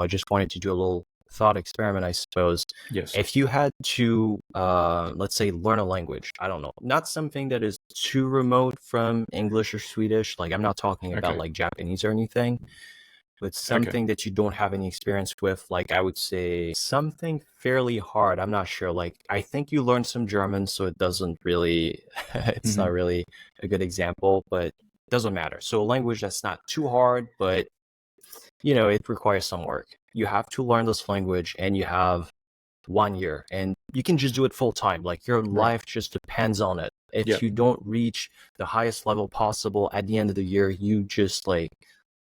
I just wanted to do a little thought experiment, I suppose. Yes. If you had to, let's say, learn a language, I don't know, not something that is too remote from English or Swedish, like I'm not talking about Okay. like Japanese or anything, but Okay. something that you don't have any experience with, like I would say something fairly hard. I'm not sure. Like I think you learned some German, so it doesn't really, it's Hmm. not really a good example, but it doesn't matter. So a language that's not too hard, but it requires some work. You have to learn this language and you have 1 year and you can just do it full time. Like your Right. life just depends on it. If Yep. you don't reach the highest level possible at the end of the year, you just like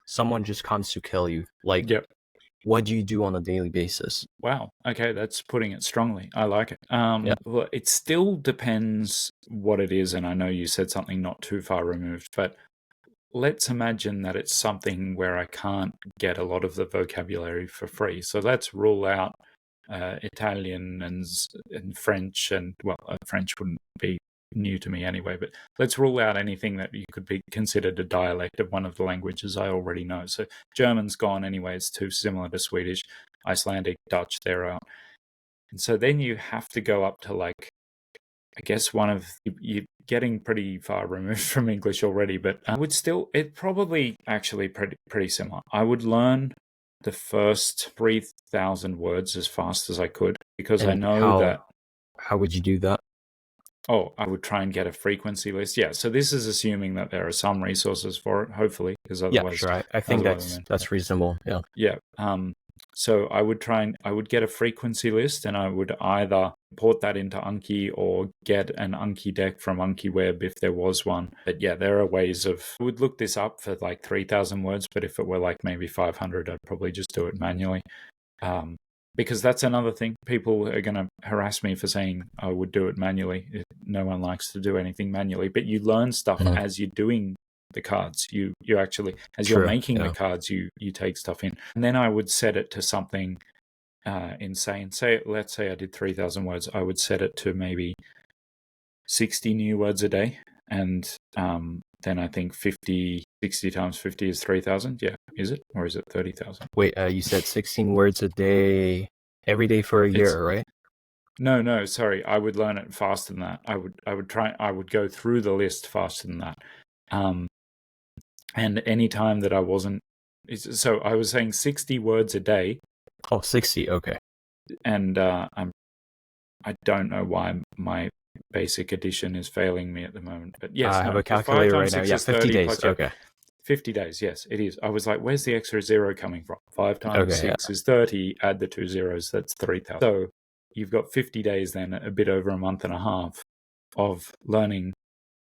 someone just comes to kill you. Like, Yep. what do you do on a daily basis? Wow. Okay, that's putting it strongly. I like it. Yeah. Well, it still depends what it is, and I know you said something not too far removed, but let's imagine that it's something where I can't get a lot of the vocabulary for free. So let's rule out Italian and French, and well, French wouldn't be new to me anyway, but let's rule out anything that you could be considered a dialect of one of the languages I already know. So German's gone anyway, it's too similar to Swedish. Icelandic, Dutch, they're out. And so then you have to go up to like, I guess you're getting pretty far removed from English already, but I would still, it probably actually pretty similar. I would learn the first 3,000 words as fast as I could because I And know that, how would you do that? I would try and get a frequency list. Yeah, so this is assuming that there are some resources for it, hopefully, because Yeah, otherwise, sure. I think otherwise, that's reasonable. Yeah. yeah. So I would get a frequency list and I would either port that into Anki or get an Anki deck from Anki Web if there was one. But yeah, there are ways I would look this up for like 3,000 words, but if it were like maybe 500, I'd probably just do it manually. Because that's another thing. People are going to harass me for saying I would do it manually. No one likes to do anything manually, but you learn stuff Mhm. as you're doing the cards. You actually, as you're True. making the Yeah. cards, you take stuff in. And then I would set it to something insane. Let's say I did 3,000 words. I would set it to maybe 60 new words a day. And then I think 60 times 50 is 3,000. Yeah. Is it? Or is it 30,000? Wait, you said 16 words a day every day for a It's year, right? No, sorry. I would learn it faster than that. I would go through the list faster than that. Um, and any time that I wasn't, so I was saying 60 words a day, Oh, 60. Okay. and I don't know why my basic addition is failing me at the moment. But yes, I have no, a because 5 calculator right times now. 6 Yeah, is 50 30 days. plus, yeah, Okay. 50 days. Yes, it is. I was like, where's the extra zero coming from? 5 times Okay. 6 is 30. Add the 2 zeros, that's 3,000. So you've got 50 days then, a bit over a month and a half of learning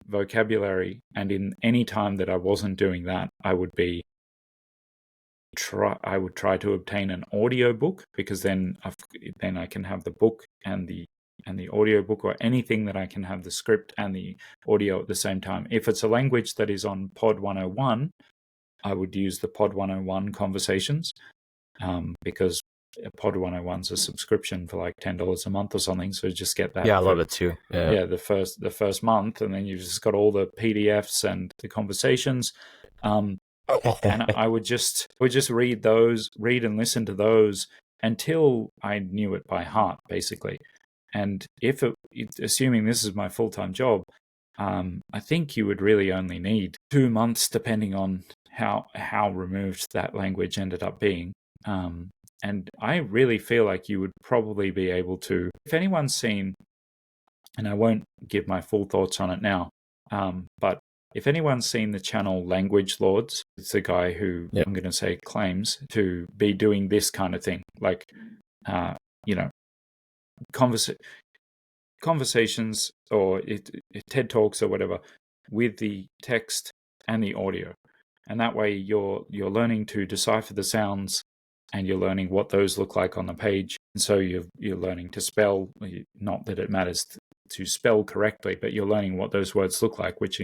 vocabulary. And in any time that I wasn't doing that, I would try to obtain an audio book, because then I can have the book and the audio book, or anything that I can have the script and the audio at the same time. If it's a language that is on Pod 101, I would use the Pod 101 conversations, because Pod 101's a subscription for like $10 a month or something. So just get that Yeah, I for, love it too. Yeah. yeah, the first month, and then you've just got all the PDFs and the conversations. And I would just read and listen to those until I knew it by heart, basically. And assuming this is my full-time job, I think you would really only need 2 months, depending on how removed that language ended up being. And I really feel like you would probably be able to, if anyone's seen, and I won't give my full thoughts on it now, but if anyone's seen the channel Language Lords, it's a guy who, Yeah. I'm going to say, claims to be doing this kind of thing, like, you know, conversations or TED Talks or whatever, with the text and the audio. And that way you're learning to decipher the sounds, and you're learning what those look like on the page. And so you're learning to spell, not that it matters to spell correctly, but you're learning what those words look like, which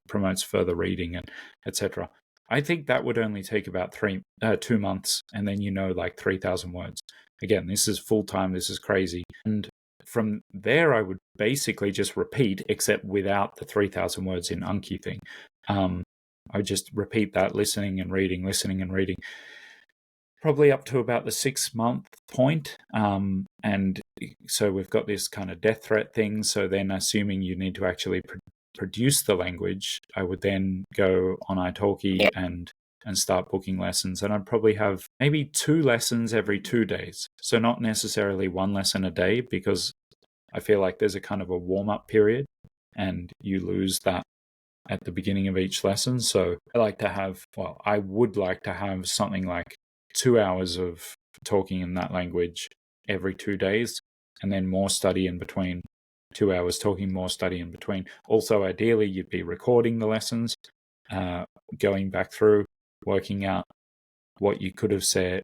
promotes further reading and etc. I think that would only take about 2 months, and then like 3,000 words. Again, this is full time. This is crazy. And from there, I would basically just repeat, except without the 3,000 words in Anki thing. I would just repeat that, listening and reading, probably up to about the 6 month point. And so we've got this kind of death threat thing. So then, assuming you need to actually produce the language, I would then go on italki and start booking lessons. And I'd probably have maybe 2 lessons every 2 days. So not necessarily 1 lesson a day, because I feel like there's a kind of a warm-up period and you lose that at the beginning of each lesson. So I would like to have something like 2 hours of talking in that language every 2 days, and then more study in between. 2 hours talking, more study in between. Also, ideally, you'd be recording the lessons, going back through, working out what you could have said,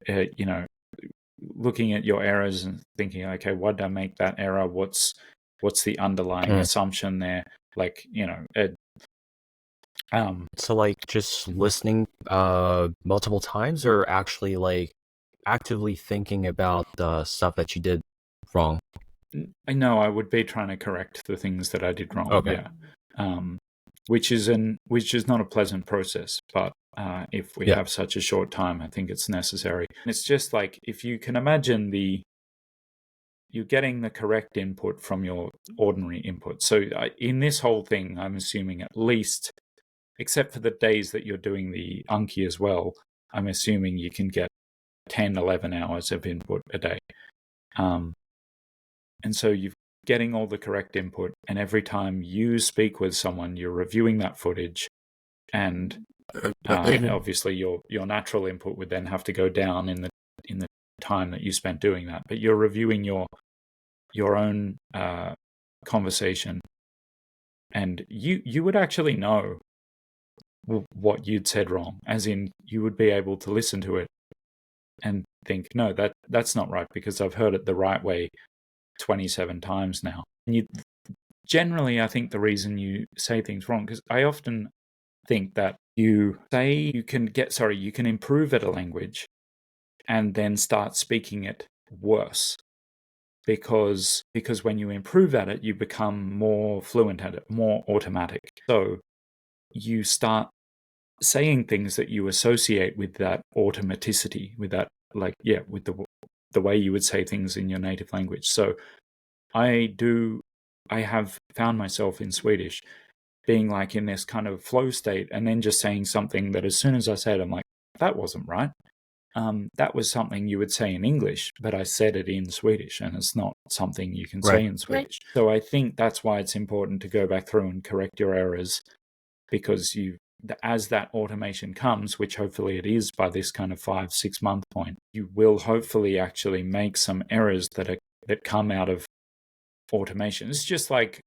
looking at your errors and thinking, okay, why did I make that error? What's the underlying assumption there? So like just listening multiple times, or actually like actively thinking about the stuff that you did wrong? I know I would be trying to correct the things that I did wrong. Okay. Yeah. Which is not a pleasant process, but if we have such a short time, I think it's necessary. And it's just like, if you can imagine you're getting the correct input from your ordinary input. So in this whole thing, I'm assuming at least, except for the days that you're doing the Anki as well, I'm assuming you can get 10, 11 hours of input a day. And so you're getting all the correct input, and every time you speak with someone, you're reviewing that footage, and obviously your natural input would then have to go down in the time that you spent doing that. But you're reviewing your own conversation, and you would actually know what you'd said wrong, as in you would be able to listen to it and think, no, that's not right, because I've heard it the right way 27 times now. And generally, I think the reason you say things wrong, because I often think that you can improve at a language and then start speaking it worse, because when you improve at it, you become more fluent at it, more automatic. So you start saying things that you associate with that automaticity, with that, with the way you would say things in your native language. So I have found myself in Swedish being like in this kind of flow state, and then just saying something that as soon as I said, I'm like, that wasn't right. That was something you would say in English, but I said it in Swedish, and it's not something you can say in Swedish. Right. So I think that's why it's important to go back through and correct your errors, because as that automation comes, which hopefully it is by this kind of 5-6 month point, you will hopefully actually make some errors that come out of automation. It's just like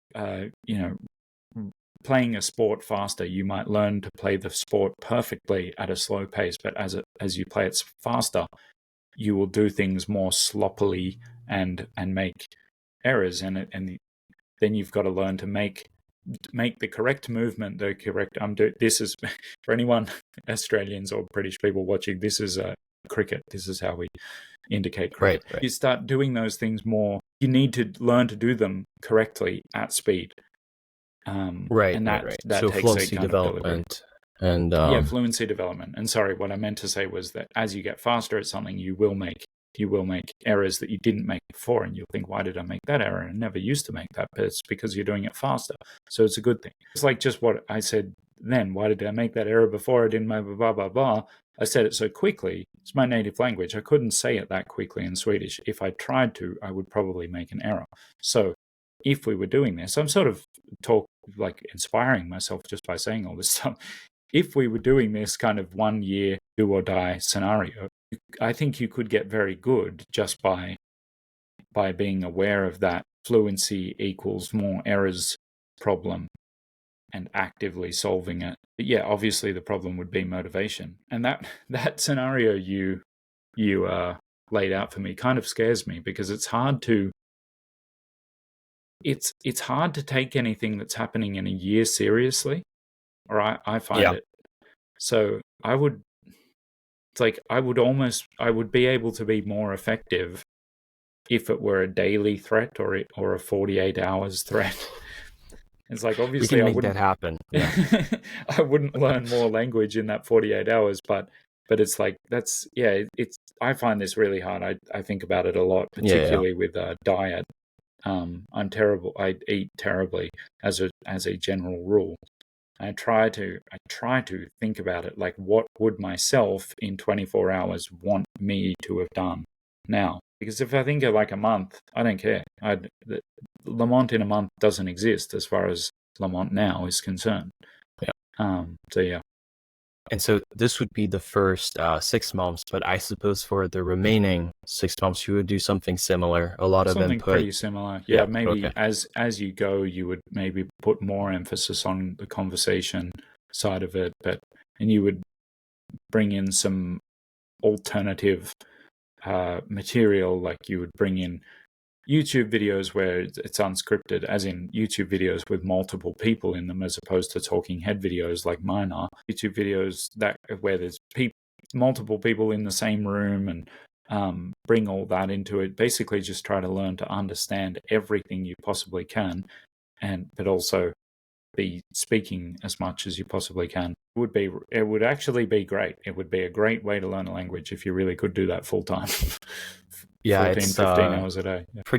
playing a sport faster. You might learn to play the sport perfectly at a slow pace, but as you play it faster, you will do things more sloppily and make errors, and then you've got to learn to make the correct movement, the correct this is for anyone, Australians or British people watching, this is cricket. This is how we indicate cricket. Right. You start doing those things more. You need to learn to do them correctly at speed. And that so takes fluency a kind development and fluency development. And sorry, what I meant to say was that as you get faster at something, you will make errors that you didn't make before, and you'll think, why did I make that error? I never used to make that, but it's because you're doing it faster. So it's a good thing. It's like just what I said then. Why did I make that error before? I didn't make blah, blah, blah. I said it so quickly. It's my native language. I couldn't say it that quickly in Swedish. If I tried to, I would probably make an error. So if we were doing this, I'm sort of inspiring myself just by saying all this stuff. If we were doing this kind of 1 year do or die scenario, I think you could get very good just by being aware of that fluency equals more errors problem and actively solving it. But yeah, obviously the problem would be motivation. And that scenario you laid out for me kind of scares me, because it's hard to take anything that's happening in a year seriously, or I find it. So I would be able to be more effective if it were a daily threat or a 48 hours threat. It's like, obviously we can make that happen. Yeah. I wouldn't learn more language in that 48 hours, but But it's like it's I find this really hard. I think about it a lot, Yeah, yeah. particularly with diet. I'm terrible. I eat terribly as a general rule. I try to think about it like, what would myself in 24 hours want me to have done now? Because if I think of like a month, I don't care. Lamont in a month doesn't exist as far as Lamont now is concerned. Yeah. So yeah, And so this would be the first 6 months, but I suppose for the remaining 6 months, you would do something similar. A lot of something input. pretty similar. Yeah. Yeah, maybe Okay. as you go, you would maybe put more emphasis on the conversation side of it, and you would bring in some alternative material, like you would bring in YouTube videos where it's unscripted, as in YouTube videos with multiple people in them, as opposed to talking head videos like mine are. YouTube videos that where there's multiple people in the same room, and bring all that into it. Basically, just try to learn to understand everything you possibly can, but also be speaking as much as you possibly can. It would actually be great. It would be a great way to learn a language if you really could do that full time. Yeah, 14, it's 15 hours a day. Yeah. pretty